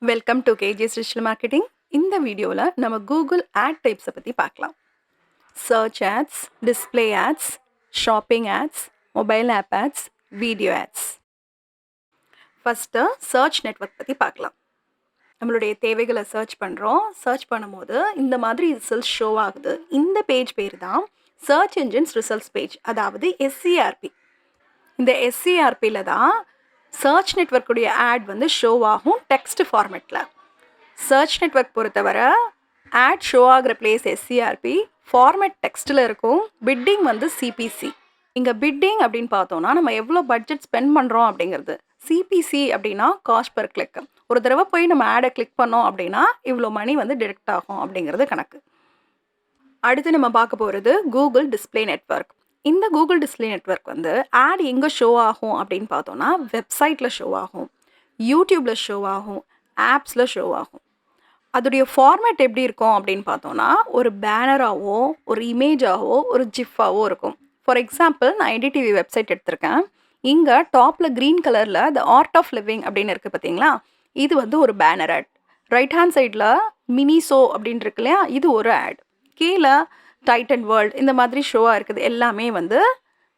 Welcome to KGS digital marketing. இந்த வீடியோவில் நம்ம கூகுள் ஆட் டைப்ஸை பற்றி பார்க்கலாம். Search ads, display ads, shopping ads, mobile app ads, video ads. First search network பற்றி பார்க்கலாம். நம்மளுடைய தேவைகளை சர்ச் பண்ணுறோம். சர்ச் பண்ணும்போது இந்த மாதிரி ரிசல்ட்ஸ் ஷோ ஆகுது. இந்த பேஜ் பேர் தான் சர்ச் என்ஜின்ஸ் ரிசல்ட்ஸ் பேஜ், அதாவது எஸ்சிஆர்பி. இந்த எஸ்சிஆர்பியில் தான் சர்ச் நெட்வொர்க்குடைய ஆட் வந்து ஷோ ஆகும் டெக்ஸ்ட் ஃபார்மேட்டில். சர்ச் நெட்வொர்க் பொறுத்தவரை ஆட் ஷோ ஆகிற பிளேஸ் எஸ்சிஆர்பி, ஃபார்மேட் டெக்ஸ்ட்டில் இருக்கும். பிட்டிங் வந்து சிபிசி. இங்கே பிட்டிங் அப்படின்னு பார்த்தோன்னா நம்ம எவ்வளோ பட்ஜெட் ஸ்பெண்ட் பண்ணுறோம் அப்படிங்கிறது. சிபிசி அப்படின்னா காஸ்ட் பர் கிளிக். ஒரு தடவை போய் நம்ம ஆடை கிளிக் பண்ணோம் அப்படின்னா இவ்வளோ மணி வந்து டிடெக்ட் ஆகும் அப்படிங்கிறது கணக்கு. அடுத்து நம்ம பார்க்க போகிறது கூகுள் டிஸ்பிளே நெட்வொர்க். இந்த கூகுள் டிஸ்பிளே நெட்வொர்க் வந்து ஆட் எங்கே ஷோ ஆகும் அப்படின்னு பார்த்தோன்னா வெப்சைட்டில் ஷோ ஆகும், யூடியூப்பில் ஷோ ஆகும், ஆப்ஸில் ஷோ ஆகும். அதோடைய ஃபார்மேட் எப்படி இருக்கும் அப்படின்னு பார்த்தோன்னா ஒரு பேனராகவோ, ஒரு இமேஜாகவோ, ஒரு ஜிஃபாவோ இருக்கும். ஃபார் எக்ஸாம்பிள் நான் என்டிடிவி வெப்சைட் எடுத்திருக்கேன். இங்கே டாப்பில் க்ரீன் கலரில் த ஆர்ட் ஆஃப் லிவிங் அப்படின்னு இருக்குது பார்த்தீங்களா, இது வந்து ஒரு பேனர் ஆட். ரைட் ஹேண்ட் சைடில் மினிசோ அப்படின்னு இருக்கு இல்லையா, இது ஒரு ஆட். கீழே டைட்டன் வேர்ல்டு இந்த மாதிரி ஷோவாக இருக்குது. எல்லாமே வந்து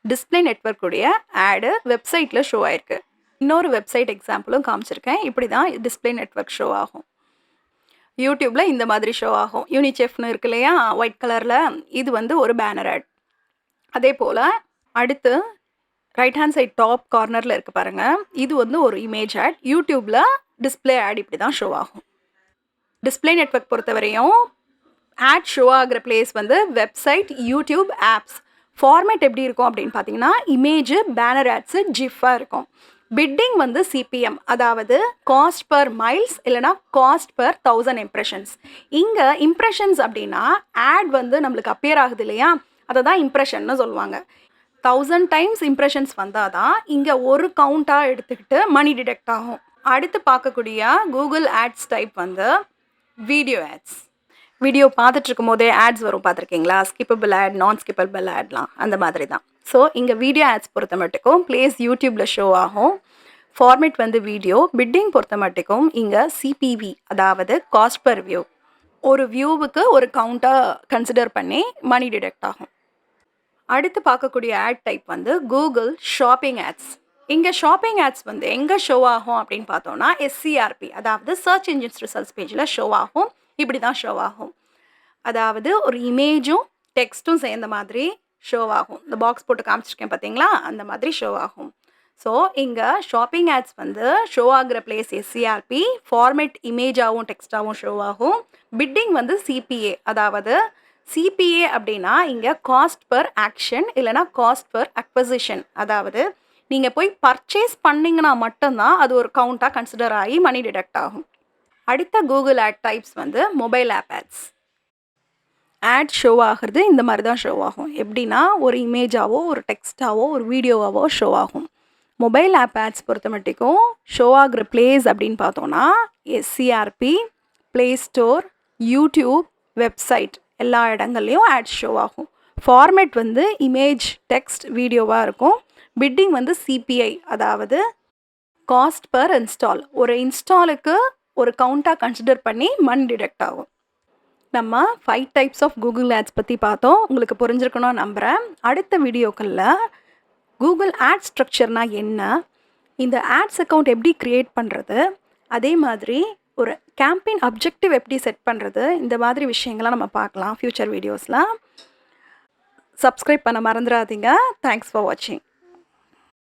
டிஸ்பிளே நெட்வொர்க்குடைய ஆடு வெப்சைட்டில் ஷோ ஆயிருக்கு. இன்னொரு வெப்சைட் எக்ஸாம்பிளும் காமிச்சிருக்கேன். இப்படி தான் டிஸ்பிளே நெட்வொர்க் ஷோ ஆகும். யூடியூப்பில் இந்த மாதிரி ஷோ ஆகும். யூனிசெஃப்னு இருக்கு இல்லையா ஒயிட் கலரில், இது வந்து ஒரு பேனர் ஆட். அதே போல் அடுத்து ரைட் ஹேண்ட் சைட் டாப் கார்னரில் இருக்குது பாருங்கள், இது வந்து ஒரு இமேஜ் ஆட். யூடியூப்பில் டிஸ்பிளே ஆட் இப்படி தான் ஷோ ஆகும். டிஸ்பிளே நெட்வொர்க் பொறுத்தவரையும் ஆட் ஷோ ஆகிற பிளேஸ் வந்து வெப்சைட், யூடியூப், ஆப்ஸ். ஃபார்மேட் எப்படி இருக்கும் அப்படின்னு பார்த்தீங்கன்னா இமேஜு, பேனர் ஆட்ஸு, ஜிஃபாக இருக்கும். பிட்டிங் வந்து சிபிஎம், அதாவது காஸ்ட் பர் மைல்ஸ் இல்லைனா காஸ்ட் பர் 1000 இம்ப்ரெஷன்ஸ். இங்கே இம்ப்ரெஷன்ஸ் அப்படின்னா ஆட் வந்து நம்மளுக்கு அப்பியர் ஆகுது இல்லையா, அதை தான் இம்ப்ரெஷன்னு சொல்லுவாங்க. 1000 டைம்ஸ் இம்ப்ரெஷன்ஸ் வந்தால் தான் இங்கே ஒரு கவுண்ட்டாக எடுத்துக்கிட்டு மணி டிடெக்ட் ஆகும். அடுத்து பார்க்கக்கூடிய கூகுள் ஆட்ஸ் டைப் வந்து வீடியோ ஆட்ஸ். வீடியோ பார்த்துட்டு இருக்கும் போதே ஆட்ஸ் வரும் பார்த்துருக்கீங்களா, ஸ்கிப்பபிள் ஆட், நான் ஸ்கிப்பபிள் ஆட்லாம் அந்த மாதிரி தான். ஸோ இங்கே வீடியோ ஆட்ஸ் பொறுத்த மட்டுக்கும் பிளேஸ் யூடியூப்பில் ஷோ ஆகும். ஃபார்மேட் வந்து வீடியோ. பிட்டிங் பொறுத்த மட்டுக்கும் இங்கே சிபிவி, அதாவது காஸ்ட் பர் வியூ. ஒரு வியூவுக்கு ஒரு கவுண்ட்டாக கன்சிடர் பண்ணி மணி டிடெக்ட் ஆகும். அடுத்து பார்க்கக்கூடிய ஆட் டைப் வந்து கூகுள் ஷாப்பிங் ஆட்ஸ். இங்கே ஷாப்பிங் ஆட்ஸ் வந்து எங்கே ஷோ ஆகும் அப்படின்னு பார்த்தோன்னா எஸ்சிஆர்பி, அதாவது சர்ச் இன்ஜின்ஸ் ரிசல்ட்ஸ் பேஜில் ஷோ ஆகும். இப்படி தான் ஷோ ஆகும். அதாவது ஒரு இமேஜும் டெக்ஸ்ட்டும் சேர்ந்த மாதிரி ஷோ ஆகும். இந்த பாக்ஸ் போட்டு காமிச்சிருக்கேன் பார்த்தீங்களா, அந்த மாதிரி ஷோ ஆகும். ஸோ இங்கே ஷாப்பிங் ஆட்ஸ் வந்து ஷோ ஆகிற பிளேஸ் எஸ்சிஆர்பி, ஃபார்மேட் இமேஜாகவும் டெக்ஸ்டாகவும் ஷோ ஆகும். பிட்டிங் வந்து சிபிஏ, அதாவது சிபிஏ அப்படின்னா இங்கே காஸ்ட் பர் ஆக்ஷன் இல்லைனா காஸ்ட் பர் அக்வசிஷன். அதாவது நீங்கள் போய் பர்ச்சேஸ் பண்ணிங்கன்னா மட்டும்தான் அது ஒரு கவுண்ட்டாக கன்சிடர் ஆகி மணி டிடெக்ட் ஆகும். அடுத்த கூகுள் ஆட் டைப்ஸ் வந்து mobile app ads. Ad show ஆகிறது இந்த மாதிரி தான் ஷோ ஆகும். எப்படின்னா ஒரு இமேஜாவோ, ஒரு டெக்ஸ்டாவோ, ஒரு வீடியோவாவோ ஷோ ஆகும். மொபைல் ஆப் ஆட்ஸ் பொறுத்த மட்டுக்கும் ஷோ ஆகிற பிளேஸ் அப்படின்னு பார்த்தோன்னா எஸ்சிஆர்பி, ப்ளே ஸ்டோர், யூடியூப், வெப்சைட் எல்லா இடங்கள்லையும் ஆட் ஷோ ஆகும். ஃபார்மேட் வந்து இமேஜ், டெக்ஸ்ட், வீடியோவாக இருக்கும். பிட்டிங் வந்து சிபிஐ, அதாவது காஸ்ட் பர் இன்ஸ்டால். ஒரு இன்ஸ்டாலுக்கு ஒரு கவுண்ட்டாக கன்சிடர் பண்ணி மணி டிடெக்ட் ஆகும். நம்ம 5 டைப்ஸ் ஆஃப் கூகுள் ஆட்ஸ் பற்றி பார்த்தோம். உங்களுக்கு புரிஞ்சிருக்கணும்னு நம்புகிறேன். அடுத்த வீடியோக்களில் கூகுள் ஆட் ஸ்ட்ரக்சர்னால் என்ன, இந்த ஆட்ஸ் அக்கௌண்ட் எப்படி க்ரியேட் பண்ணுறது, அதே மாதிரி ஒரு கேம்பெயின் அப்ஜெக்டிவ் எப்படி செட் பண்ணுறது, இந்த மாதிரி விஷயங்கள்லாம் நம்ம பார்க்கலாம் ஃப்யூச்சர் வீடியோஸில். சப்ஸ்கிரைப் பண்ண மறந்துடாதீங்க. தேங்க்ஸ் ஃபார் வாட்சிங்.